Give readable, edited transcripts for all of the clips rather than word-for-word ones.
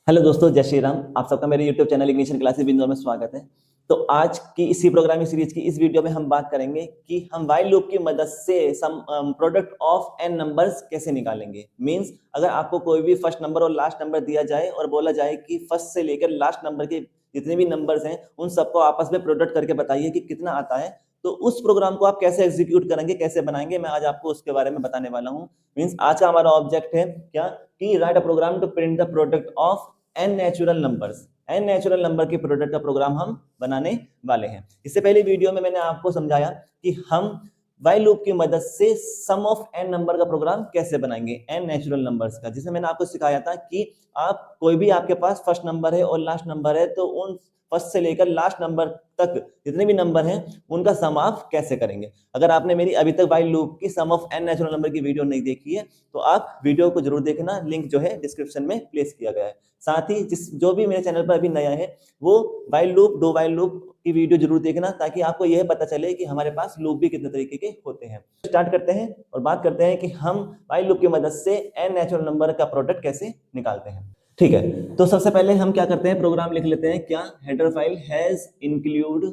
Hello दोस्तों, जय श्री राम। आप सबका मेरे YouTube चैनल इग्निशन क्लासेस बिंदु में स्वागत है। तो आज की इसी प्रोग्रामिंग सीरीज की इस वीडियो में हम बात करेंगे कि हम व्हाइल लूप की मदद से some product of n numbers कैसे निकालेंगे। मींस अगर आपको कोई भी फर्स्ट नंबर और लास्ट नंबर दिया जाए और बोला जाए कि फर्स्ट से लेकर लास्ट नंबर के जितने भी नंबर्स हैं उन सबको आपस में प्रोडक्ट करके बताइए कि कितना आता है, तो उस प्रोग्राम को आप कैसे एग्जीक्यूट करेंगे, कैसे बनाएंगे, मैं आज आपको उसके बारे में बताने वाला हूँ। मींस आज का हमारा ऑब्जेक्ट है क्या कि write a program to print the product of n natural numbers. n natural number के प्रोडक्ट का प्रोग्राम हम बनाने वाले हैं। इससे पहले वीडियो में मैंने आपको समझाया कि हम व्हाइल लूप की मदद से सम ऑफ n नंबर का प्रोग्राम कैसे बनाएंगे, n नेचुरल नंबर्स का, जिसमें मैंने आपको सिखाया था कि आप कोई भी आपके पास फर्स्ट नंबर है और लास्ट नंबर है, तो उन फर्स्ट से लेकर लास्ट नंबर तक जितने भी नंबर हैं उनका सम आप कैसे करेंगे। अगर आपने मेरी अभी तक व्हाइल लूप की सम ऑफ n नेचुरल नंबर की वीडियो नहीं देखी है तो आप वीडियो को जरूर देखना, लिंक जो है डिस्क्रिप्शन में प्लेस किया गया है। साथ ही जो भी मेरे चैनल पर अभी नया है वो व्हाइल लूप, दो व्हाइल लूप की वीडियो जरूर देखना, ताकि आपको यह पता चले कि हमारे पास लूप भी कितने तरीके के होते हैं। स्टार्ट करते हैं और बात करते हैं कि हम व्हाइल लूप की मदद से n नेचुरल नंबर का प्रोडक्ट कैसे निकालते हैं। ठीक है, तो सबसे पहले हम क्या करते हैं, प्रोग्राम लिख लेते हैं। क्या header file has include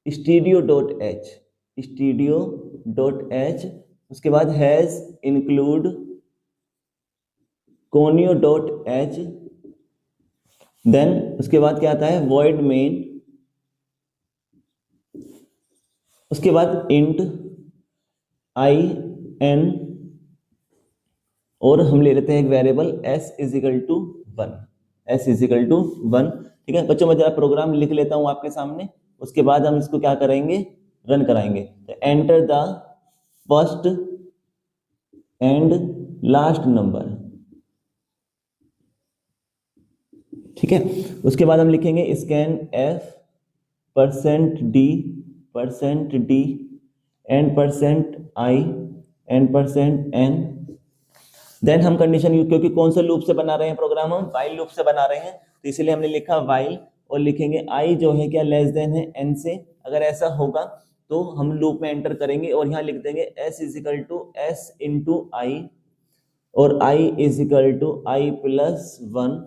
stdio.h, stdio.h, उसके बाद हैज इंक्लूड conio.h, देन उसके बाद क्या आता है void main, उसके बाद int i n, और हम ले लेते हैं एक variable s is equal to 1, s is equal to 1। ठीक है बच्चों, मैं जरा प्रोग्राम लिख लेता हूं आपके सामने, उसके बाद हम इसको क्या करेंगे, रन कराएंगे। तो enter the first and last number. ठीक है, उसके बाद हम लिखेंगे scan f %d and %i and %n। Then हम कंडीशन यूज, क्योंकि कौन से लूप से बना रहे हैं प्रोग्राम, हम व्हाइल लूप से बना रहे हैं, तो इसलिए हमने लिखा व्हाइल और लिखेंगे i जो है क्या लेस देन है n से। अगर ऐसा होगा तो हम लूप में एंटर करेंगे और यहाँ लिख देंगे s is equal to s into I और i is equal to i plus 1।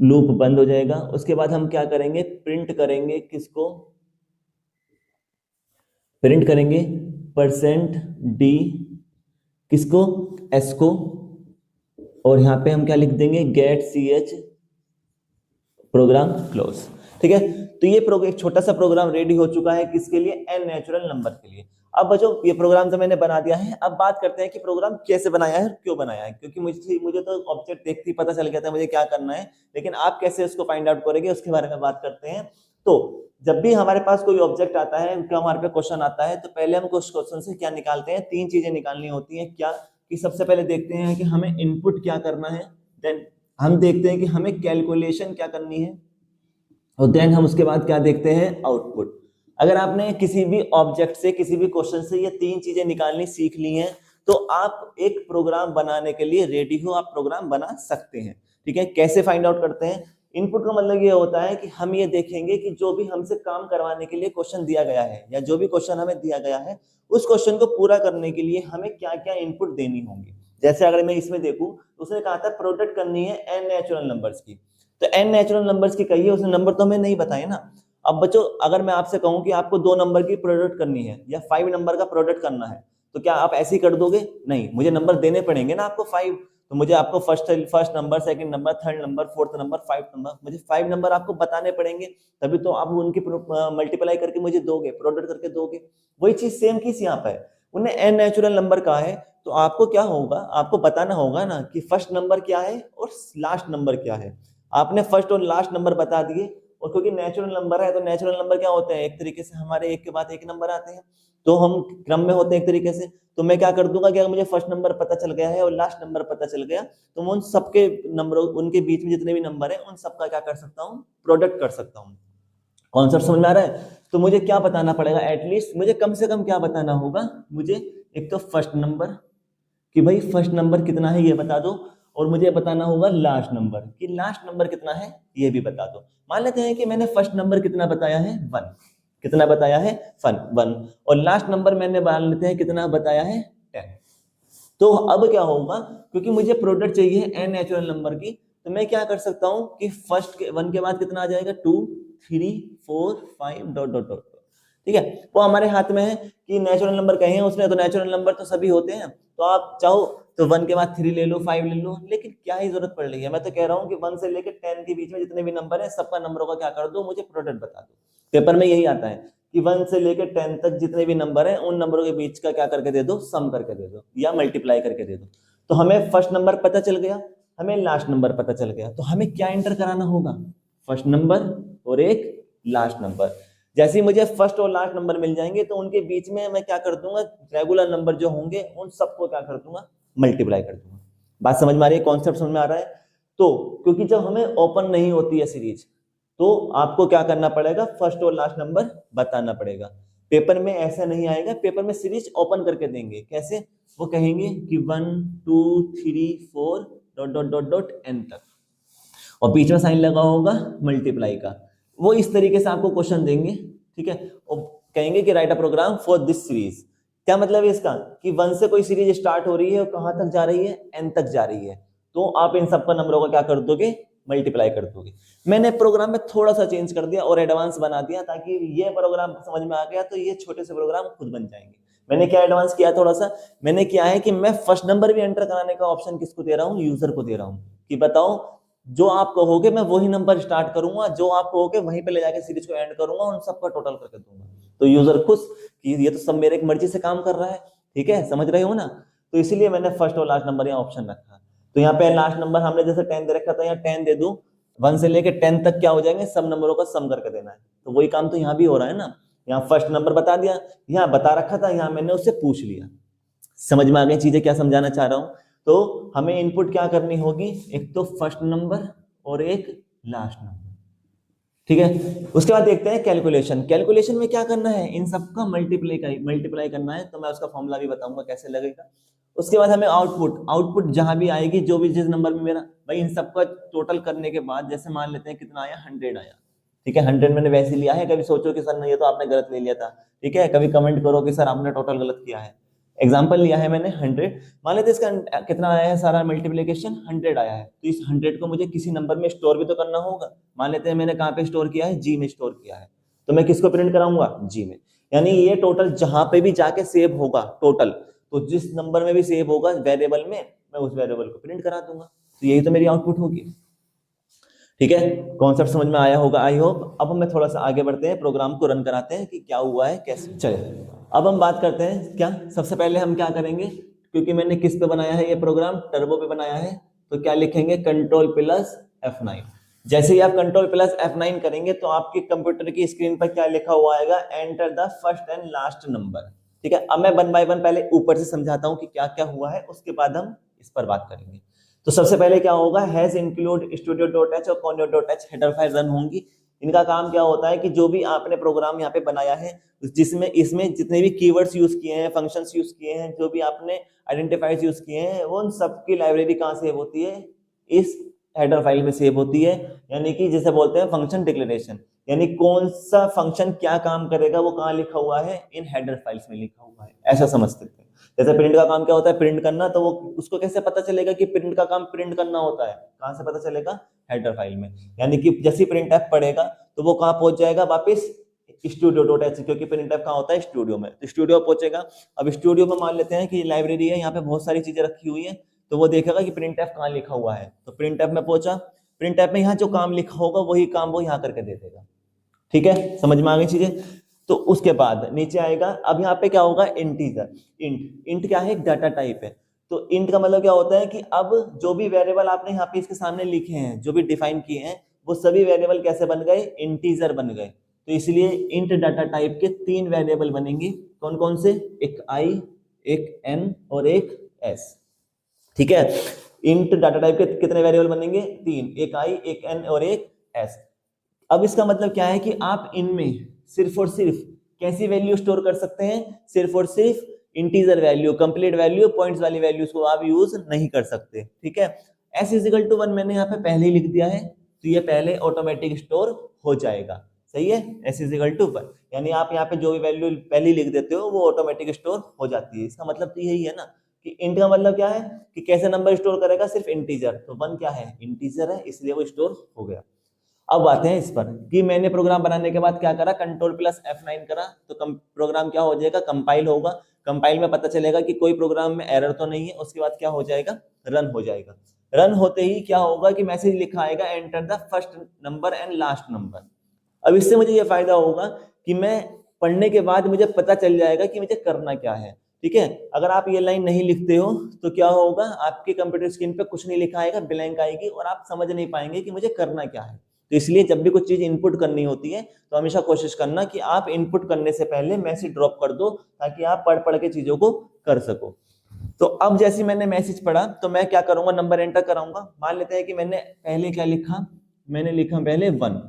Loop बंद हो जाएगा। उसके बाद हम क्या करेंगे, प्रिंट करेंगे, किसको प्रिंट करेंगे, %d, किसको, s को, और यहाँ पे हम क्या लिख देंगे, गेट ch प्रोग्राम क्लोज। ठीक है, तो ये एक छोटा सा प्रोग्राम रेडी हो चुका है, किसके लिए, n नेचुरल नंबर के लिए। अब बच्चों ये प्रोग्राम तो मैंने बना दिया है, अब बात करते हैं कि प्रोग्राम कैसे बनाया है, क्यों बनाया है। क्योंकि मुझे तो ऑब्जेक्ट देखते ही पता चल गया था मुझे क्या करना है, लेकिन आप कैसे उसको फाइंड आउट करेंगे उसके बारे में बात करते हैं। तो जब भी हमारे पास कोई ऑब्जेक्ट आता है, हमारे पे क्वेश्चन आता है, तो पहले हम उस क्वेश्चन से क्या निकालते हैं, तीन चीजें निकालनी होती है। क्या कि सबसे पहले देखते हैं कि हमें इनपुट क्या करना है, देन हम देखते हैं कि हमें कैलकुलेशन क्या करनी है, और देन हम उसके बाद क्या देखते हैं, आउटपुट। अगर आपने किसी भी ऑब्जेक्ट से, किसी भी क्वेश्चन से ये तीन चीजें निकालनी सीख ली हैं, तो आप एक प्रोग्राम बनाने के लिए रेडी हो, आप प्रोग्राम बना सकते हैं। ठीक है, कैसे फाइंड आउट करते हैं, इनपुट का मतलब ये होता है कि हम ये देखेंगे कि जो भी हमसे काम करवाने के लिए क्वेश्चन दिया गया है, या जो भी क्वेश्चन हमें दिया गया है, उस क्वेश्चन को पूरा करने के लिए हमें क्या क्या इनपुट देनी होंगी। जैसे अगर मैं इसमें देखूं तो उसने कहा था प्रोडक्ट करनी है n नेचुरल नंबर्स की, तो n नेचुरल नंबर्स की कही है, उसने नंबर तो हमें नहीं बताए ना। अब बच्चों अगर मैं आपसे कहूं कि आपको 2 नंबर की प्रोडक्ट करनी है या 5 नंबर का प्रोडक्ट करना है, तो क्या आप ऐसे ही कर दोगे? नहीं, मुझे नंबर देने पड़ेंगे ना आपको 5। तो मुझे आपको first number, second number, third number, fourth number, 5 number, मुझे 5 नंबर आपको बताने पड़ेंगे, तभी तो आप उनकी मल्टीप्लाई करके मुझे दोगे, प्रोडक्ट करके दोगे। वही चीज सेम किस यहाँ पे है, उन्हें n नेचुरल नंबर कहा है, तो आपको क्या होगा, आपको बताना होगा ना कि फर्स्ट नंबर क्या है और लास्ट नंबर क्या है। आपने फर्स्ट और लास्ट नंबर बता दिए, और क्योंकि नेचुरल नंबर है तो नेचुरल नंबर क्या होते हैं, एक तरीके से हमारे एक के बाद एक नंबर आते हैं, तो हम क्रम में होते हैं एक तरीके से। तो मैं क्या कर दूंगा कि अगर मुझे फर्स्ट नंबर पता चल गया है और लास्ट नंबर पता चल गया, तो मैं उन सबके नंबर, उनके बीच में जितने भी नंबर है उन सबका क्या कर सकता हूँ, प्रोडक्ट कर सकता हूँ। कॉन्सेप्ट समझ में आ रहा है? तो मुझे क्या बताना पड़ेगा, एटलीस्ट मुझे कम से कम क्या बताना होगा, मुझे एक तो फर्स्ट नंबर कि भाई फर्स्ट नंबर कितना है ये बता दो, और मुझे बताना होगा लास्ट नंबर कि लास्ट नंबर कितना है ये भी बता दो। मान लेते हैं कि मैंने फर्स्ट नंबर कितना बताया है, 1, कितना बताया है, 1, और लास्ट नंबर मैंने मान लेते हैं कितना बताया है, 10। तो अब क्या होगा, क्योंकि मुझे प्रोडक्ट चाहिए n नेचुरल नंबर की, तो मैं क्या कर सकता हूं कि फर्स्ट के 1 के बाद कितना आ जाएगा 2 3 4 5 डॉट डॉट डॉट, ठीक है। वो हमारे हाथ में है कि नेचुरल नंबर कहे हैं उसने, तो नेचुरल नंबर तो सभी होते हैं, तो आप चाहो तो 1 के बाद 3 ले लो 5 ले लो, लेकिन क्या ही जरूरत पड़ रही है। मैं तो कह रहा हूँ कि 1 से लेकर 10 के बीच में जितने भी नंबर है सबका नंबरों का क्या कर दो, मुझे प्रोडक्ट बता दो। पेपर में यही आता है कि 1 से लेकर 10 तक जितने भी नंबर है उन नंबरों के बीच का क्या करके दे दो, सम करके दे दो या मल्टीप्लाई करके दे दो। तो हमें फर्स्ट नंबर पता चल गया, हमें लास्ट नंबर पता चल गया, तो हमें क्या एंटर कराना होगा, फर्स्ट नंबर और एक लास्ट नंबर। जैसे ही मुझे फर्स्ट और लास्ट नंबर मिल जाएंगे तो उनके बीच में मैं क्या कर दूंगा, रेगुलर नंबर जो होंगे उन सबको क्या कर दूंगा, मल्टीप्लाई कर दूंगा। बात समझ में आ रही है, कॉन्सेप्ट समझ में आ रहा है। तो क्योंकि जब हमें ओपन नहीं होती है सीरीज तो आपको क्या करना पड़ेगा, फर्स्ट और लास्ट नंबर बताना पड़ेगा। पेपर में ऐसा नहीं आएगा, पेपर में सीरीज ओपन करके देंगे। कैसे, वो कहेंगे कि 1 2 3 4 dot dot dot dot N तक, और बीच में साइन लगा होगा मल्टीप्लाई का। वो इस तरीके से आपको क्वेश्चन देंगे, ठीक है, और कहेंगे कि write a program for this series. क्या मतलब है इसका, कि 1 से कोई सीरीज स्टार्ट हो रही है और कहां तक जा रही है, एन तक जा रही है, तो आप इन सबका नंबरों का क्या कर दोगे, मल्टीप्लाई कर दोगे। मैंने प्रोग्राम में थोड़ा सा चेंज कर दिया और एडवांस बना दिया, ताकि ये प्रोग्राम समझ में आ गया तो ये छोटे से प्रोग्राम खुद बन जाएंगे। मैंने क्या एडवांस किया, थोड़ा सा मैंने क्या है कि मैं फर्स्ट नंबर भी एंटर कराने का ऑप्शन किसको दे रहा हूँ, यूजर को दे रहा हूँ, कि बताओ जो आप कहोगे मैं वही नंबर स्टार्ट करूंगा, जो आप कहोगे वहीं पे ले जाके सीरीज को एंड करूंगा, उन सबका टोटल करके दूंगा। तो यूजर खुश कि ये तो सब मेरे एक मर्जी से काम कर रहा है, ठीक है, समझ रहे हो ना। तो इसीलिए मैंने फर्स्ट और लास्ट नंबर यहाँ ऑप्शन रखा। तो यहाँ पे लास्ट नंबर हमने जैसे 10 दे रखा था, यहाँ 10 दे दूं, 1 से लेके 10 तक क्या हो जाएंगे, सब नंबरों का सम करके देना है। तो वही काम तो यहाँ भी हो रहा है ना, यहाँ फर्स्ट नंबर बता दिया, यहाँ बता रखा था, यहाँ मैंने उससे पूछ लिया। समझ में आ गई चीजें क्या समझाना चाह रहा हूं। तो हमें इनपुट क्या करनी होगी, एक तो फर्स्ट नंबर और एक लास्ट नंबर, ठीक है। उसके बाद देखते हैं कैलकुलेशन। कैलकुलेशन में क्या करना है, इन सबका मल्टीप्लाई करना है, तो मैं उसका फॉर्मूला भी बताऊंगा कैसे लगेगा। उसके बाद हमें आउटपुट जहां भी आएगी, जो भी जिस नंबर में मेरा, भाई इन सबका टोटल करने के बाद जैसे मान लेते हैं कितना आया, 100 आया, ठीक है, 100 मैंने वैसे लिया है। कभी सोचो कि सर नहीं ये तो आपने गलत ले लिया था, ठीक है, कभी कमेंट करो कि सर आपने टोटल गलत किया है। एग्जाम्पल लिया है मैंने 100, मान लेते इसका कितना आया है, सारा मल्टीप्लिकेशन 100 आया है, तो इस 100 को मुझे किसी नंबर में स्टोर भी तो करना होगा। मान लेते हैं मैंने कहाँ पे स्टोर किया है, जी में स्टोर किया है, तो मैं किसको प्रिंट कराऊंगा, जी में। यानी ये टोटल जहां पे भी जाके सेव होगा टोटल, तो जिस नंबर में भी सेव होगा वेरिएबल में, मैं उस वेरिएबल को प्रिंट करा दूंगा। तो यही तो मेरी आउटपुट होगी, ठीक है। कॉन्सेप्ट समझ में आया होगा आई होप। अब हमें थोड़ा सा आगे बढ़ते हैं, प्रोग्राम को रन कराते हैं कि क्या हुआ है कैसे। चले अब हम बात करते हैं, क्या सबसे पहले हम क्या करेंगे, क्योंकि मैंने किस पे बनाया है ये प्रोग्राम, टर्बो पे बनाया है, तो क्या लिखेंगे, कंट्रोल प्लस F9। जैसे ही आप कंट्रोल प्लस F9 करेंगे तो आपके कंप्यूटर की स्क्रीन पर क्या लिखा हुआ आएगा, enter the first and last number, ठीक है। अब मैं 1 बाय 1 पहले ऊपर से समझाता हूं कि क्या क्या हुआ है, उसके बाद हम इस पर बात करेंगे। तो सबसे पहले क्या होगा, हैज इंक्लूड studio.h और conio.h हेडर फाइल रन होंगी। इनका काम क्या होता है कि जो भी आपने प्रोग्राम यहाँ पे बनाया है, जिसमें इसमें जितने भी कीवर्ड्स यूज किए हैं, फंक्शंस यूज किए हैं, जो भी आपने आइडेंटिफायर्स यूज किए हैं, वो उन सबकी लाइब्रेरी कहाँ सेव होती है, इस हेडर फाइल में सेव होती है। यानी कि जिसे बोलते हैं फंक्शन डिक्लेरेशन, यानी कौन सा फंक्शन क्या काम करेगा वो कहाँ लिखा हुआ है, इन हेडर फाइल्स में लिखा हुआ है, ऐसा समझ सकते हैं। जैसे प्रिंट का काम क्या होता है, प्रिंट करना, तो वो उसको कैसे पता चलेगा कि प्रिंट का काम प्रिंट करना होता है, कहां से पता चलेगा, हेडर फाइल में। यानी कि जैसे प्रिंट एफ पढ़ेगा तो वो कहां पहुंच जाएगा, वापस studio.h, क्योंकि प्रिंट एफ कहां होता है, स्टूडियो में, तो स्टूडियो पहुंचेगा। अब स्टूडियो में मान लेते हैं कि लाइब्रेरी है, यहाँ पे बहुत सारी चीजें रखी हुई है, तो वो देखेगा कि प्रिंट एफ कहां लिखा हुआ है, तो प्रिंट एफ में पहुंचा, प्रिंट एफ में यहाँ जो काम लिखा होगा वही काम वो यहाँ करके दे देगा, ठीक है, समझ में आ गई चीजें। तो उसके बाद नीचे आएगा, अब यहाँ पे क्या होगा, इंटीजर। इंट क्या है, एक डाटा टाइप है। तो इंट का मतलब क्या होता है कि अब जो भी वेरिएबल आपने यहाँ पे इसके सामने लिखे हैं, जो भी डिफाइन किए हैं, वो सभी वेरिएबल कैसे बन गए, इंटीजर बन गए। तो इसलिए इंट डाटा टाइप के 3 वेरिएबल बनेंगे, कौन कौन से, एक आई, एक एन और एक एस, ठीक है। इंट डाटा टाइप के कितने वेरिएबल बनेंगे, 3, एक आई, एक एन और एक एस। अब इसका मतलब क्या है कि आप इनमें सिर्फ और सिर्फ कैसी वैल्यू स्टोर कर सकते हैं, सिर्फ और सिर्फ integer value, complete value, points वाली वैल्यूज को आप यूज नहीं कर सकते, ठीक है। s = 1 मैंने यहाँ पे पहले ही लिख दिया है, तो ये पहले ऑटोमेटिक स्टोर हो जाएगा, सही है। s = 1 यानी आप यहाँ पे जो भी वैल्यू पहले लिख देते हो वो ऑटोमेटिक स्टोर हो जाती है। इसका मतलब तो यही है ना कि इंट का मतलब क्या है कि कैसे नंबर स्टोर करेगा, सिर्फ इंटीजर, तो 1 क्या है, इंटीजर है, इसलिए वो स्टोर हो गया। अब आते हैं इस पर कि मैंने प्रोग्राम बनाने के बाद क्या करा, कंट्रोल प्लस F9 करा, तो प्रोग्राम क्या हो जाएगा, कंपाइल होगा। कंपाइल में पता चलेगा कि कोई प्रोग्राम में एरर तो नहीं है, उसके बाद क्या हो जाएगा, रन हो जाएगा। रन होते ही क्या होगा कि मैसेज लिखा आएगा, enter the first number and last number. अब इससे मुझे ये फायदा होगा कि मैं पढ़ने के बाद मुझे पता चल जाएगा कि मुझे करना क्या है। ठीक है, अगर आप ये लाइन नहीं लिखते हो तो क्या होगा, आपके कंप्यूटर स्क्रीन पे कुछ नहीं लिखा आएगा, ब्लैंक आएगी और आप समझ नहीं पाएंगे कि मुझे करना क्या है। तो इसलिए जब भी कुछ चीज इनपुट करनी होती है तो हमेशा कोशिश करना कि आप इनपुट करने से पहले मैसेज ड्रॉप कर दो, ताकि आप पढ़ पढ़ के चीजों को कर सको। तो अब जैसे मैंने मैसेज पढ़ा तो मैं क्या करूंगा, नंबर एंटर कराऊंगा। मान लेते हैं कि मैंने पहले क्या लिखा, मैंने लिखा पहले 1।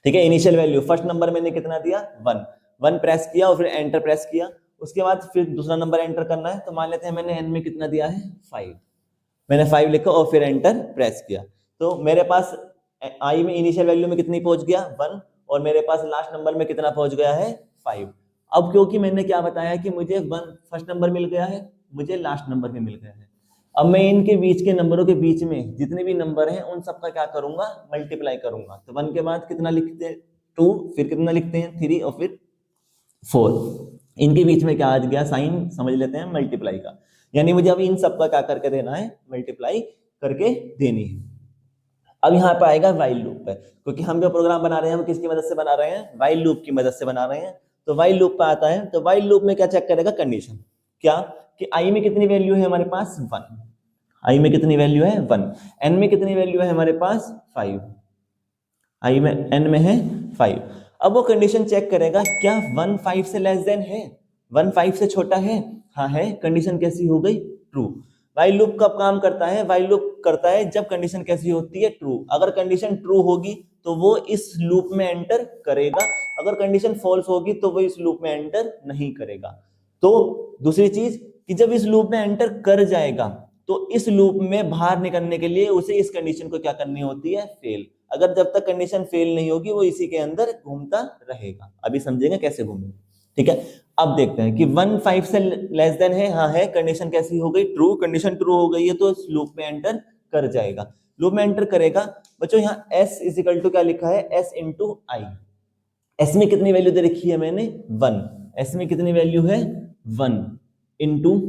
ठीक है, इनिशियल वैल्यू फर्स्ट नंबर मैंने कितना दिया, 1। 1 प्रेस किया और फिर एंटर प्रेस किया। उसके बाद फिर दूसरा नंबर एंटर करना है, तो मान लेते हैं मैंने एन में कितना दिया है, 5। मैंने 5 लिखा और फिर एंटर प्रेस किया, तो मेरे पास आई में इनिशियल वैल्यू में कितनी पहुंच गया, 1, और मेरे पास लास्ट नंबर में कितना पहुंच गया है, 5। अब क्योंकि मैंने क्या बताया कि मुझे 1 फर्स्ट नंबर मिल गया है, मुझे लास्ट नंबर भी मिल गया है। अब मैं इनके बीच के नंबरों के बीच में जितने भी नंबर हैं उन सबका क्या करूंगा, मल्टीप्लाई करूंगा। तो 1 के बाद कितना लिखते हैं, 2, फिर कितना लिखते हैं, 3 और फिर 4। इनके बीच में क्या आ गया, साइन समझ लेते हैं मल्टीप्लाई का, यानी मुझे अब इन सबका क्या करके देना है, मल्टीप्लाई करके देनी है। अब यहाँ पे आएगा वाइल लूप पे, क्योंकि हम जो प्रोग्राम बना रहे हैं हम किसकी मदद से बना रहे हैं, वाइल लूप की मदद से बना रहे हैं। तो वाइल लूप पे आता है, तो वाइल लूप में क्या चेक करेगा, कंडीशन क्या, कि आई में कितनी वैल्यू है हमारे पास, 1। आई में कितनी वैल्यू है, 1। एन में कितनी वैल्यू है हमारे पास, 5। आई में, एन में है 5। अब वो कंडीशन चेक करेगा, क्या 1 5 से लेस देन है, 1 5 से छोटा है, हाँ है। कंडीशन कैसी हो गई, ट्रू। वाइल लूप कब काम करता है, वाइल लूप करता है जब कंडीशन कैसी होती है, ट्रू। अगर कंडीशन ट्रू होगी तो वो इस लूप में एंटर करेगा, अगर कंडीशन फॉल्स होगी तो वो इस लूप में एंटर नहीं करेगा। तो दूसरी चीज कि जब इस लूप में एंटर कर जाएगा तो इस लूप में बाहर निकलने के लिए उसे इस कंडीशन को क्या करनी होती है, फेल। अगर जब तक कंडीशन फेल नहीं होगी वो इसी के अंदर घूमता रहेगा। अभी समझेंगे कैसे घूमेगा, ठीक है। अब देखते हैं कि 1 5 से लेस देन है, हाँ है। कंडीशन कैसी हो गई, ट्रू। कंडीशन ट्रू हो गई है तो इस लूप में एंटर कर जाएगा, लूप में एंटर करेगा। बच्चों यहाँ s इजिकल टू क्या लिखा है, s इंटू आई। एस में कितनी वैल्यू दे रखी है मैंने, 1। एस में कितनी वैल्यू है, 1 इंटू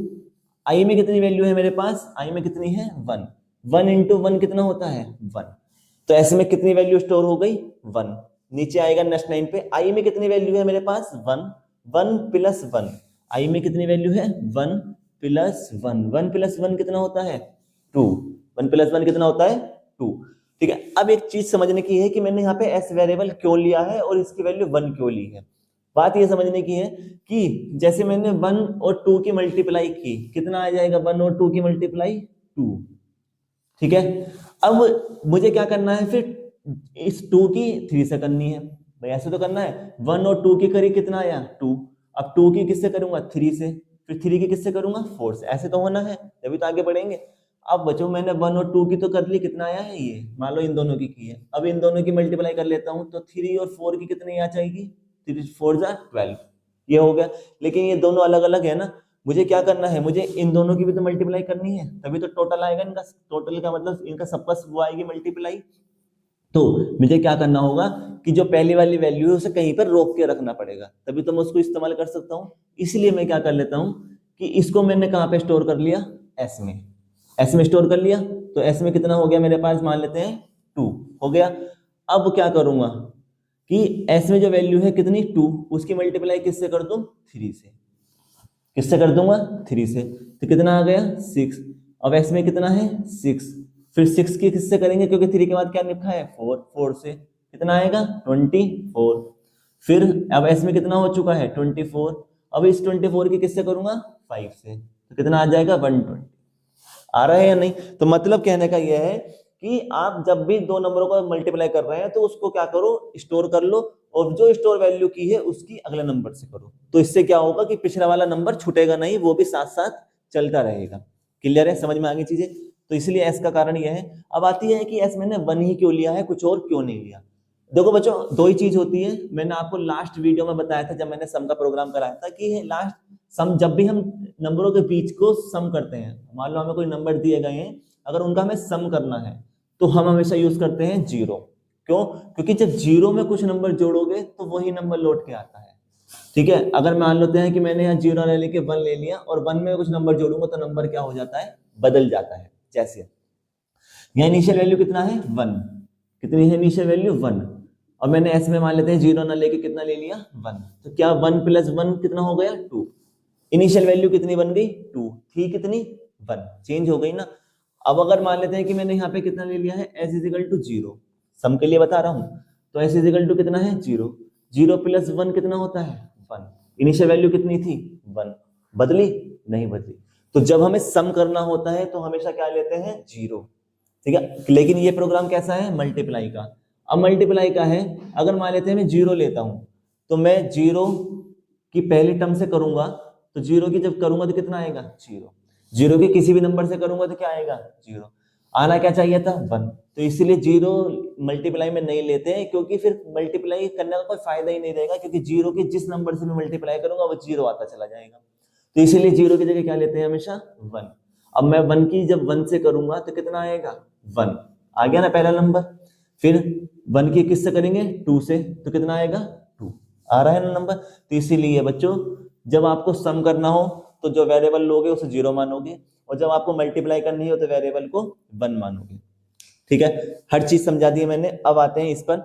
आई में कितनी वैल्यू है मेरे पास, आई में कितनी है, 1। 1 इंटू 1 कितना होता है, 1। तो एस में कितनी वैल्यू स्टोर हो गई, 1। नीचे आएगा नेक्स्ट लाइन पे, आई में कितनी वैल्यू है मेरे पास, 1। 1 प्लस 1, आई में कितनी वैल्यू है, 1 प्लस 1। 1 प्लस 1 कितना होता है, 2। 1 प्लस 1 कितना होता है, 2। ठीक है। अब एक चीज समझने की है कि मैंने यहाँ पे एस वेरिएबल क्यों लिया है और इसकी वैल्यू 1 क्यों ली है। बात ये समझने की है कि जैसे मैंने 1 और 2 की मल्टीप्लाई की, कितना आ जाएगा, 1 और 2 की मल्टीप्लाई 2। ठीक है। अब मुझे क्या करना है, फिर इस 2 की 3 से करनी है भाई, ऐसे तो करना है। 1 और 2 की करी कितना आया, 2। अब 2 की किससे करूंगा, 3 से, फिर 3 की किससे करूंगा, 4 से। ऐसे तो होना है, तभी तो आगे बढ़ेंगे। अब बच्चों मैंने 1 और 2 की तो कर ली, कितना आया है ये, मान लो इन दोनों की है। अब इन दोनों की मल्टीप्लाई कर लेता हूं, तो 3 और 4 की कितनी आ जाएगी, 3 4 जा 12। ये हो गया। लेकिन ये दोनों अलग अलग है ना, मुझे क्या करना है, मुझे इन दोनों की भी तो मल्टीप्लाई करनी है, तभी तो टोटल आएगा इनका। टोटल का मतलब इनका सबका वो आएगी मल्टीप्लाई। तो मुझे क्या करना होगा कि जो पहली वाली वैल्यू है उसे कहीं पर रोक के रखना पड़ेगा, तभी तो मैं उसको इस्तेमाल कर सकता हूँ। इसलिए मैं क्या कर लेता हूँ कि इसको मैंने कहाँ पे स्टोर कर लिया, एस में। एस में स्टोर कर लिया, तो एस में कितना हो गया मेरे पास, मान लेते हैं 2 हो गया। अब क्या करूंगा कि एस में जो वैल्यू है कितनी, 2, उसकी मल्टीप्लाई किससे कर दूं, 3 से। किससे कर दूंगा, 3 से। तो कितना आ गया, 6। अब एस में कितना है, 6। फिर 6 की किससे करेंगे, क्योंकि 3 के बाद क्या लिखा है, 4। 4 से कितना आएगा, 24। फिर अब एस में कितना हो चुका है, 24। अब इस 24 की किससे करूंगा, 5 से। तो कितना आ जाएगा, 120। आ रहा है या नहीं। तो मतलब कहने का यह है कि आप जब भी दो नंबरों को मल्टीप्लाई कर रहे हैं तो उसको क्या करो, स्टोर कर लो, और जो स्टोर वैल्यू की है उसकी अगले नंबर से करो। तो इससे क्या होगा कि पिछला वाला नंबर छूटेगा नहीं, वो भी साथ साथ चलता रहेगा। क्लियर है, समझ में आ गई चीजें। तो इसलिए एस का कारण यह है। अब आती है कि एस मैंने 1 ही क्यों लिया है, कुछ और क्यों नहीं लिया। देखो बच्चों, दो ही चीज होती है। मैंने आपको लास्ट वीडियो में बताया था जब मैंने सम का प्रोग्राम कराया था कि लास्ट सम जब भी हम नंबरों के बीच को सम करते हैं, मान लो हमें कोई नंबर दिए गए हैं, अगर उनका हमें सम करना है तो हम हमेशा यूज करते हैं जीरो। क्यों? क्योंकि जब जीरो में कुछ नंबर जोड़ोगे तो वही नंबर लौट के आता है। ठीक है, अगर मान लेते हैं कि मैंने यहाँ जीरो ले लेके वन ले लिया और वन में कुछ नंबर जोड़ूंगा तो नंबर क्या हो जाता है, बदल जाता है। जैसे यहाँ इनिशियल वैल्यू कितना है, वन, कितनी है इनिशियल वैल्यू, वन, और मैंने एस में मान लेते हैं जीरो ना लेके कितना ले लिया, वन, तो क्या वन प्लस वन कितना हो गया, टू। इनिशियल वैल्यू कितनी बन गई, टू, थी कितनी, वन, चेंज हो गई ना। अब अगर मान लेते हैं कि मैंने यहाँ पे कितना ले लिया है, S is equal to zero, sum के लिए बता रहा हूं, तो एस इज इक्वल टू कितना है, जीरो, जीरो प्लस वन कितना होता है, वन, इनिशियल वैल्यू कितनी थी, वन, बदली नहीं बदली। तो जब हमें सम करना होता है तो हमेशा क्या लेते हैं, जीरो। ठीक है, लेकिन ये प्रोग्राम कैसा है, मल्टीप्लाई का। अब मल्टीप्लाई का है, अगर मान लेते हैं मैं जीरो लेता हूं तो मैं जीरो की पहली टर्म से करूंगा, तो जीरो की जब करूंगा तो कितना आएगा, जीरो, जीरो के किसी भी नंबर से करूंगा तो क्या आएगा, जीरो, आना क्या चाहिए था, वन। तो इसीलिए जीरो मल्टीप्लाई में नहीं लेते हैं, क्योंकि फिर मल्टीप्लाई करने का कोई फायदा ही नहीं रहेगा, क्योंकि जीरो के जिस नंबर से मैं मल्टीप्लाई करूंगा वो जीरो आता चला जाएगा। तो इसीलिए जीरो की जगह क्या लेते हैं हमेशा, वन। अब मैं वन की जब वन से करूंगा तो कितना आएगा, वन, आ गया ना पहला नंबर। फिर वन की किससे करेंगे, टू से, तो कितना आएगा, टू, आ रहा है ना नंबर। तो इसीलिए बच्चों जब आपको सम करना हो तो जो वेरिएबल लोगे उसे जीरो मानोगे, और जब आपको मल्टीप्लाई करनी हो तो वेरिएबल को वन मानोगे। ठीक है, हर चीज समझा दी मैंने। अब आते हैं इस पर,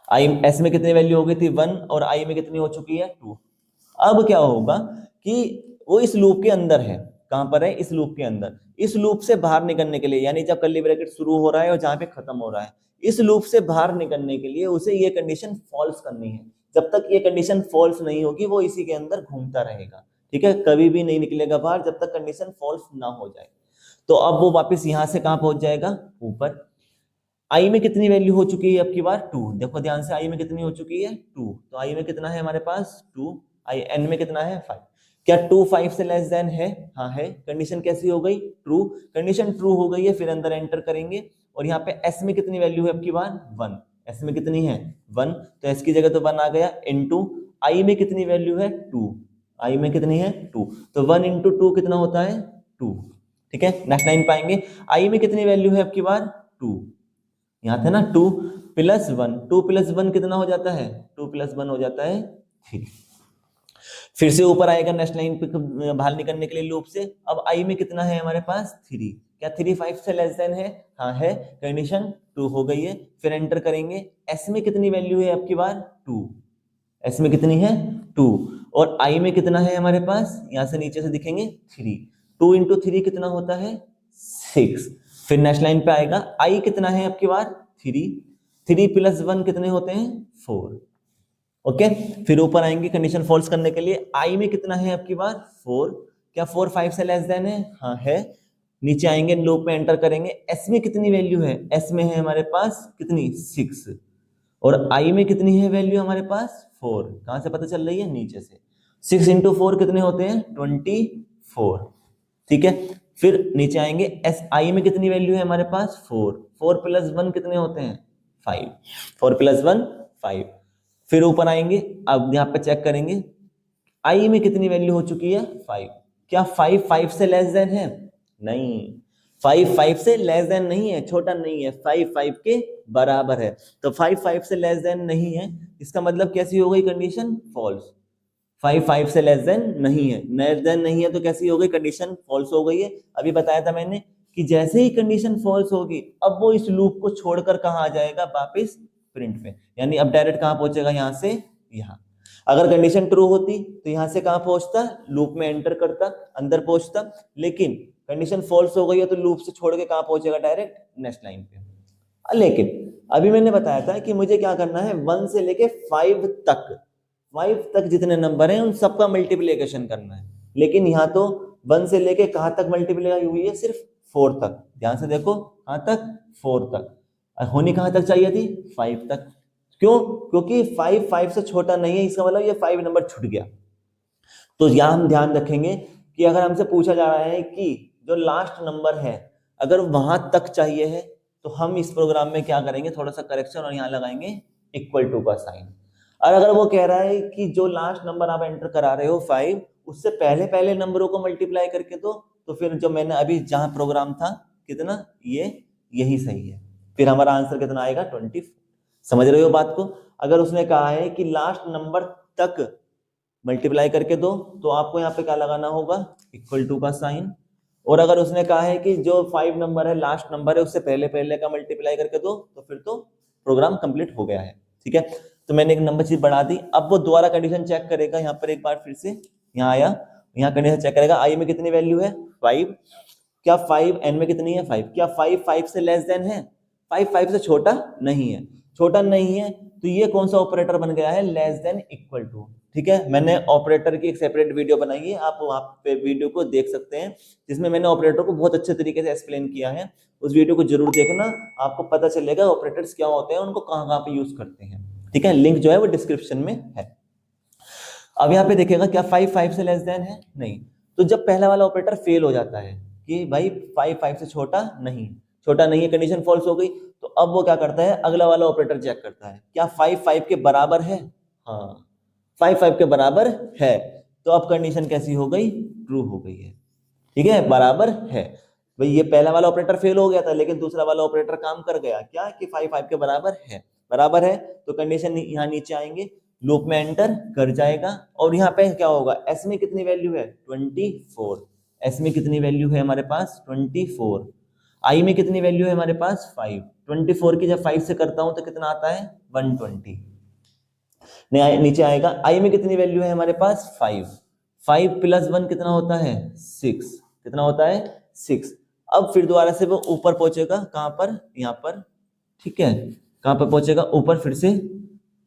आई एस में कितनी वैल्यू हो गई थी, वन, और आई में कितनी हो चुकी है, टू। अब क्या होगा कि वो इस लूप के अंदर है, कहां पर है, इस लूप के अंदर। इस लूप से बाहर निकलने के लिए, यानी जब कर्ली ब्रैकेट शुरू हो रहा है और जहां पे खत्म हो रहा है, इस लूप से बाहर निकलने के लिए उसे ये कंडीशन फॉल्स करनी है। जब तक ये कंडीशन फॉल्स नहीं होगी वो इसी के अंदर घूमता रहेगा। ठीक है, कभी भी नहीं निकलेगा बाहर जब तक कंडीशन फॉल्स ना हो जाए। तो अब वो वापस यहां से कहां पहुंच जाएगा, ऊपर। आई में कितनी वैल्यू हो चुकी है अब की बार, टू, देखो ध्यान से, आई में कितनी हो चुकी है, टू, तो आई में कितना है हमारे पास, टू, आई एन में कितना है, फाइव। क्या टू फाइव से लेस देन है, हाँ है। कंडीशन कैसी हो गई, ट्रू, कंडीशन ट्रू हो गई है। फिर अंदर एंटर करेंगे और यहाँ पे एस में कितनी वैल्यू है अब की बार, वन, एस में कितनी है, वन, तो एस की जगह तो वन आ गया, इनटू आई में कितनी वैल्यू है, टू, आई में कितनी है, टू, तो वन इंटू टू कितना होता है, टू। ठीक है, नेक्स्ट लाइन पाएंगे, आई में कितनी वैल्यू है अब की बार, टू, यहाँ था ना two plus one, two plus one कितना हो जाता है, टू प्लस वन हो जाता है थ्री। फिर से ऊपर आएगा नेक्स्ट लाइन पे बाहर निकलने के लिए लूप से। अब आई में कितना है हमारे पास, थ्री, क्या थ्री फाइव से लेस देन है, हाँ है, कंडीशन टू हो गई है। फिर एंटर करेंगे, एस में कितनी वैल्यू है आपकी बार, टू, एस में कितनी है, टू, और आई में कितना है हमारे पास, यहां से नीचे से दिखेंगे थ्री, टू इंटू थ्री कितना होता है, सिक्स। फिर नेक्स्ट लाइन पे आएगा, आई कितना है आपकी बार, थ्री, थ्री प्लस वन कितने होते हैं, फोर। ओके, फिर ऊपर आएंगे कंडीशन फॉल्स करने के लिए, आई में कितना है आपकी बार, फोर, क्या फोर फाइव से लेस देन है, हाँ है। नीचे आएंगे लूप में एंटर करेंगे, एस में कितनी वैल्यू है, एस में है हमारे पास कितनी, सिक्स, और आई में कितनी है वैल्यू हमारे पास, फोर। कहां से पता चल रही है, नीचे से। सिक्स इंटू फोर कितने होते हैं, 24। ठीक है, फिर नीचे आएंगे, एस आई में कितनी वैल्यू है हमारे पास, फोर, फोर प्लस वन कितने होते हैं, five, four plus one five. फिर ऊपर आएंगे, अब यहाँ पे चेक करेंगे, आई में कितनी वैल्यू हो चुकी है, फाइव, क्या फाइव फाइव से लेस देन है, नहीं, फाइव फाइव से लेस देन नहीं है, छोटा नहीं है, फाइव फाइव के बराबर है। तो फाइव फाइव से लेस देन नहीं है, इसका मतलब कैसी हो गई कंडीशन, फॉल्स। फाइव फाइव से लेस देन नहीं है, लेस देन नहीं है तो कैसी हो गई, कंडीशन फॉल्स हो गई है। अभी बताया था मैंने कि जैसे ही कंडीशन फॉल्स होगी अब वो इस लूप को छोड़कर कहाँ आ जाएगा, वापस प्रिंट पे, यानी अब डायरेक्ट कहाँ पहुंचेगा, यहाँ से यहाँ। अगर कंडीशन ट्रू होती तो यहाँ से कहाँ पहुंचता, लूप में एंटर करता, अंदर पहुंचता, लेकिन कंडीशन फॉल्स हो गई है तो लूप से छोड़ के कहाँ पहुंचेगा, डायरेक्ट नेक्स्ट लाइन पे। लेकिन अभी मैंने बताया था कि मुझे क्या करना है, वन से लेके फाइव तक जितने नंबर हैं उन सबका मल्टीप्लिकेशन करना है। लेकिन यहाँ तो वन से लेके कहाँ तक मल्टीप्लाई हुई है, सिर्फ फोर तक। ध्यान से देखो, कहाँ तक, फोर तक। होनी कहाँ तक चाहिए थी, फाइव तक। क्यों, क्योंकि फाइव फाइव से छोटा नहीं है, इसका मतलब ये फाइव नंबर छूट गया। तो यहाँ हम ध्यान रखेंगे कि अगर हमसे पूछा जा रहा है कि जो लास्ट नंबर है अगर वहां तक चाहिए है तो हम इस प्रोग्राम में क्या करेंगे, थोड़ा सा करेक्शन और यहाँ लगाएंगे इक्वल टू का साइन। और अगर वो कह रहा है कि जो लास्ट नंबर आप एंटर करा रहे हो 5, उससे पहले पहले नंबरों को मल्टीप्लाई करके दो, तो फिर जो मैंने अभी जहां प्रोग्राम था कितना, ये यही सही है, फिर हमारा आंसर कितना आएगा 24। समझ रहे हो बात को? अगर उसने कहा है कि लास्ट नंबर तक मल्टीप्लाई करके दो, तो आपको यहाँ पे क्या लगाना होगा, इक्वल टू का साइन। और अगर उसने कहा है कि जो 5 नंबर है लास्ट नंबर है उससे पहले पहले का मल्टीप्लाई करके दो, तो फिर तो प्रोग्राम कंप्लीट हो गया है। ठीक है, तो मैंने एक नंबर चीज बढ़ा दी। अब वो दोबारा कंडीशन चेक करेगा, यहाँ पर एक बार फिर से यहाँ आया, यहाँ कंडीशन चेक करेगा, आई में कितनी वैल्यू है 5, क्या 5 एन में कितनी है 5, क्या 5 5 से लेस देन है, 5 5 से छोटा नहीं है, छोटा नहीं है, तो ये कौन सा ऑपरेटर बन गया है, लेस देन इक्वल टू। ठीक है, मैंने ऑपरेटर की एक सेपरेट वीडियो बनाई है, आप वहां पे वीडियो को देख सकते हैं, जिसमें मैंने ऑपरेटर को बहुत अच्छे तरीके से एक्सप्लेन किया है। उस वीडियो को जरूर देखना, आपको पता चलेगा ऑपरेटर्स क्या होते हैं, उनको कहाँ कहाँ पे यूज करते हैं। ठीक है, लिंक जो है वो डिस्क्रिप्शन में है। अब यहाँ पे देखिएगा, क्या 5 5 से लेस देन है, नहीं, तो जब पहला वाला ऑपरेटर फेल हो जाता है कि भाई 5 5 से छोटा नहीं है, कंडीशन फॉल्स हो गई, तो अब वो क्या करता है, अगला वाला ऑपरेटर चेक करता है, क्या 5 5 के बराबर है, हाँ 5 5 के बराबर है, तो अब कंडीशन कैसी हो गई, ट्रू हो गई है। ठीक है, बराबर है, भाई ये पहला वाला ऑपरेटर फेल हो गया था, लेकिन दूसरा वाला ऑपरेटर काम कर गया, क्या कि 5 5 के बराबर है, तो कंडीशन यहाँ नीचे आएंगे, लूप में एंटर कर जाएगा, और यहाँ पे क्या होगा, एस में कितनी वैल्यू है 24, एस में कितनी वैल्यू है हमारे पास 24, आई में कितनी वैल्यू है हमारे पास 5, 24 की जब 5 से करता हूं तो कितना आता है 120, नीचे आएगा, आई में कितनी वैल्यू है हमारे पास 5, 5 प्लस 1 कितना होता है 6, कितना होता है 6। अब फिर दोबारा से वो ऊपर पहुंचेगा, कहां पर, यहाँ पर। ठीक है, कहां पर पहुंचेगा, ऊपर फिर से,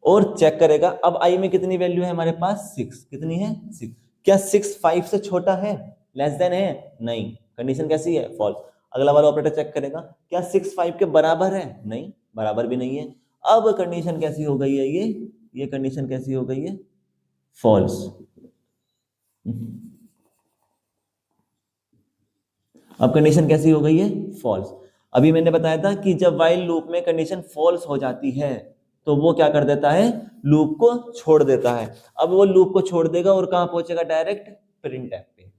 और चेक करेगा, अब आई में कितनी वैल्यू है हमारे पास 6, कितनी है 6, क्या 6 5 से छोटा है, लेस देन है, नहीं, कंडीशन कैसी है फॉल्स। अगला वाला ऑपरेटर चेक करेगा, क्या 6 5 के बराबर है, नहीं, बराबर भी नहीं है, अब कंडीशन कैसी हो गई है, ये कंडीशन कैसी हो गई है, फॉल्स। अब कंडीशन कैसी हो गई है, फॉल्स। अभी मैंने बताया था कि जब व्हाइल लूप में कंडीशन फॉल्स हो जाती है, तो वो क्या कर देता है, लूप को छोड़ देता है। अब वो लूप को छोड़ देगा और कहां पहुंचेगा, डायरेक्ट प्रिंट एफ पे।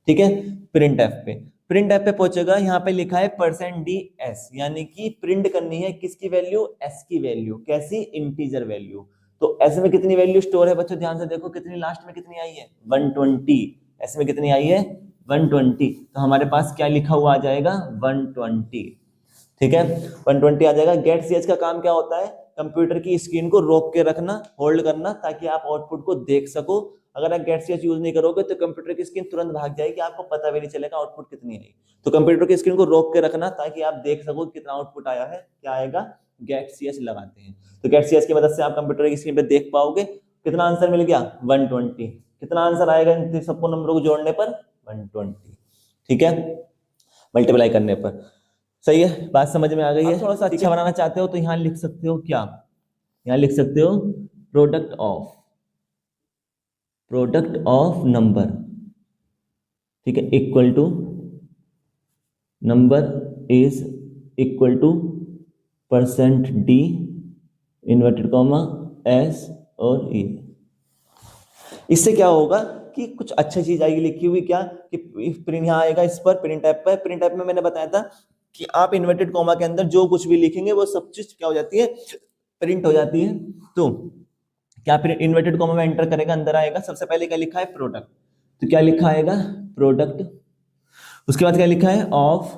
ठीक है, प्रिंट एफ पे पहुंचेगा, यहाँ पे लिखा है %ds, यानी कि प्रिंट करनी है किसकी वैल्यू, एस की वैल्यू, कैसी, इंटीजर वैल्यू। तो एस में कितनी वैल्यू स्टोर है बच्चों, ध्यान से देखो, कितनी लास्ट में कितनी आई है 120, एस में कितनी आई है 120, तो हमारे पास क्या लिखा हुआ आ जाएगा 120। ठीक है, 120 आ जाएगा। गेट सीएच का काम क्या होता है, कंप्यूटर की स्क्रीन को रोक के रखना, होल्ड करना, ताकि आप आउटपुट को देख सको। अगर आप गेट सीएच यूज नहीं करोगे तो कंप्यूटर की स्क्रीन तुरंत भाग जाएगी, आपको पता भी नहीं चलेगा आउटपुट कितनी आई। तो कंप्यूटर की स्क्रीन को रोक के रखना ताकि आप देख सको कितना आउटपुट आया है, क्या आएगा, गेट सीएच लगाते हैं। तो गेट सीएच की मदद से आप कंप्यूटर की स्क्रीन पे देख पाओगे कितना आंसर मिल गया 120, कितना आंसर आएगा इन सबको नंबरों को जोड़ने पर 120। ठीक है, मल्टीप्लाई करने पर। सही है, बात समझ में आ गई है। थोड़ा सा अच्छा बनाना चाहते हो तो यहाँ लिख सकते हो, क्या, यहाँ लिख सकते हो प्रोडक्ट ऑफ नंबर, ठीक है, equal to number is equal to %d inverted comma s और e। इससे क्या होगा कि कुछ अच्छी चीज आएगी लिखी हुई, क्या कि प्रिंट यहाँ आएगा, इस पर प्रिंट ऐप पर, प्रिंट ऐप में मैंने बताया था कि आप इन्वर्टेड कॉमा के अंदर जो कुछ भी लिखेंगे वो सब चीज क्या हो जाती है, प्रिंट हो जाती है। तो क्या प्रिंट, इन्वर्टेड कॉमा में एंटर करेगा, अंदर आएगा, सबसे पहले क्या लिखा है प्रोडक्ट, तो क्या लिखा आएगा प्रोडक्ट, उसके बाद क्या लिखा है ऑफ,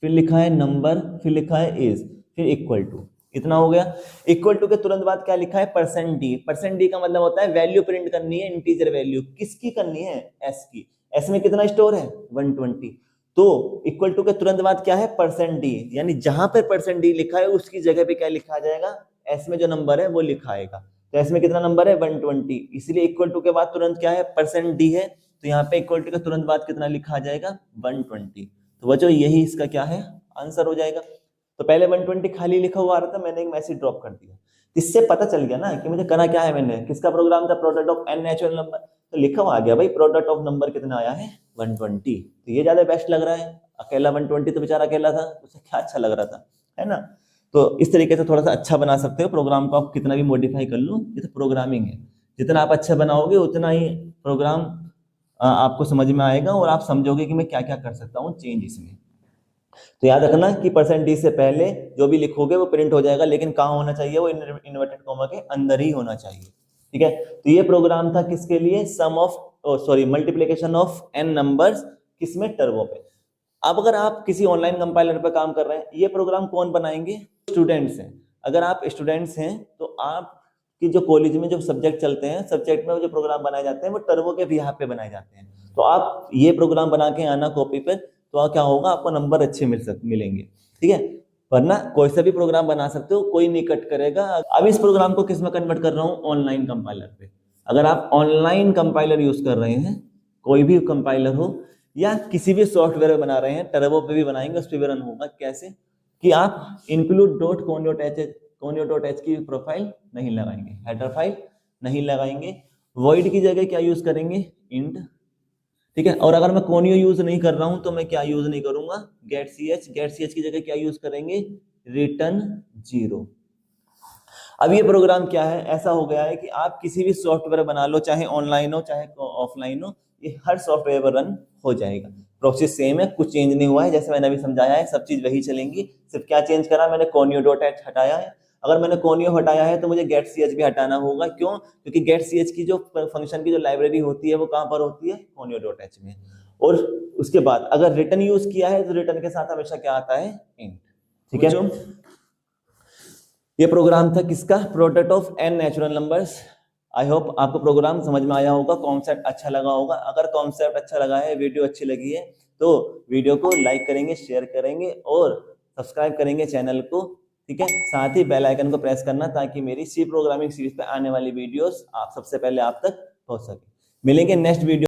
फिर लिखा है नंबर, फिर लिखा है इज, फिर इक्वल टू, इतना हो गया। इक्वल टू के तुरंत बाद क्या लिखा है %d का मतलब होता है वैल्यू प्रिंट करनी है, इंटीजर वैल्यू, किसकी करनी है, s की, s में कितना स्टोर है 120, तो इक्वल टू के तुरंत बाद क्या है %d, यानी जहां पर %d लिखा है उसकी जगह पे क्या लिखा जाएगा, s में जो नंबर है वो लिखा आएगा। तो s में कितना नंबर है 120, इसलिए इक्वल टू के बाद तुरंत क्या है %d है, तो यहाँ पे इक्वल टू के तुरंत बाद कितना लिखा आ जाएगा 120। तो बच्चों यही इसका क्या है, आंसर हो जाएगा। तो पहले 120 खाली लिखा हुआ आ रहा था, मैंने एक मैसेज ड्रॉप कर दिया, इससे पता चल गया ना कि मुझे करना क्या है, मैंने किसका प्रोग्राम था, product of n natural number, तो लिखा हुआ आ गया भाई प्रोडक्ट ऑफ नंबर कितना आया है 120। तो ये ज्यादा बेस्ट लग रहा है, अकेला 120 तो बेचारा अकेला था, उसे क्या अच्छा लग रहा था, है ना। तो इस तरीके से थोड़ा सा अच्छा बना सकते हो प्रोग्राम को। आप कितना भी मॉडिफाई कर लो, ये तो प्रोग्रामिंग है, जितना आप अच्छा बनाओगे उतना ही प्रोग्राम आपको समझ में आएगा और आप समझोगे कि मैं क्या क्या कर सकता हूँ चेंज इसमें। तो याद रखना कि %d से पहले जो भी लिखोगे वो प्रिंट हो जाएगा, लेकिन कहाँ होना चाहिए, वो इन्वर्टेड कॉमा के अंदर ही होना चाहिए। ठीक है, तो ये प्रोग्राम था किसके लिए, मल्टीप्लिकेशन ऑफ n नंबर्स, किसमें, टर्बो पे। अब अगर आप किसी ऑनलाइन कंपाइलर पे काम कर रहे हैं, ये प्रोग्राम कौन बनाएंगे, स्टूडेंट्स हैं। अगर आप स्टूडेंट्स हैं तो आप कि जो कॉलेज में जो सब्जेक्ट चलते हैं, सब्जेक्ट में जो प्रोग्राम बनाए जाते हैं वो टर्बो के बिहाफ पे बनाए जाते हैं। तो आप ये प्रोग्राम बना के आना कॉपी पे, तो क्या होगा, आपको नंबर अच्छे मिलेंगे। ठीक है, वरना कोई सा भी प्रोग्राम बना सकते हो, कोई नहीं कट करेगा। अब इस प्रोग्राम को किस में कन्वर्ट कर रहा हूँ, ऑनलाइन कंपाइलर पे। अगर आप ऑनलाइन कंपाइलर यूज कर रहे हैं, कोई भी कंपाइलर हो या किसी भी सॉफ्टवेयर बना रहे हैं, टर्बो पे भी बनाएंगे, उस पर भी रन होगा। कैसे कि आप include.conio.h की प्रोफाइल नहीं लगाएंगे, हेडर फाइल नहीं लगाएंगे, वॉइड की जगह क्या यूज करेंगे, इंट। ठीक है, और अगर मैं कोनियो यूज नहीं कर रहा हूं तो मैं क्या यूज नहीं करूंगा, गेट सी एच की जगह क्या यूज करेंगे, रिटर्न 0। अब ये प्रोग्राम क्या है, ऐसा हो गया है कि आप किसी भी सॉफ्टवेयर बना लो, चाहे ऑनलाइन हो चाहे ऑफलाइन हो, ये हर सॉफ्टवेयर पर रन हो जाएगा। प्रोसेस सेम है, कुछ चेंज नहीं हुआ है, जैसे मैंने अभी समझाया है सब चीज वही चलेंगी। सिर्फ क्या चेंज करा, मैंने conio.h हटाया है। अगर मैंने कोनियो हटाया है तो मुझे गेट सी एच भी हटाना होगा। क्यों, क्योंकि गेट सी एच की जो फंक्शन की जो लाइब्रेरी होती है वो कहाँ पर होती है, conio.h में। और उसके बाद अगर रिटर्न यूज किया है तो रिटर्न के साथ हमेशा क्या आता है, इंट। ठीक है, ये प्रोग्राम था किसका, product of n natural numbers. I hope आपको प्रोग्राम समझ में आया होगा, कॉन्सेप्ट अच्छा लगा होगा। अगर कॉन्सेप्ट अच्छा लगा है, वीडियो अच्छी लगी है, तो वीडियो को लाइक करेंगे, शेयर करेंगे और सब्सक्राइब करेंगे चैनल को। ठीक है, साथ ही बेल आइकन को प्रेस करना, ताकि मेरी सी प्रोग्रामिंग सीरीज पे आने वाली वीडियोस आप सबसे पहले आप तक पहुंच सके। मिलेंगे नेक्स्ट वीडियो।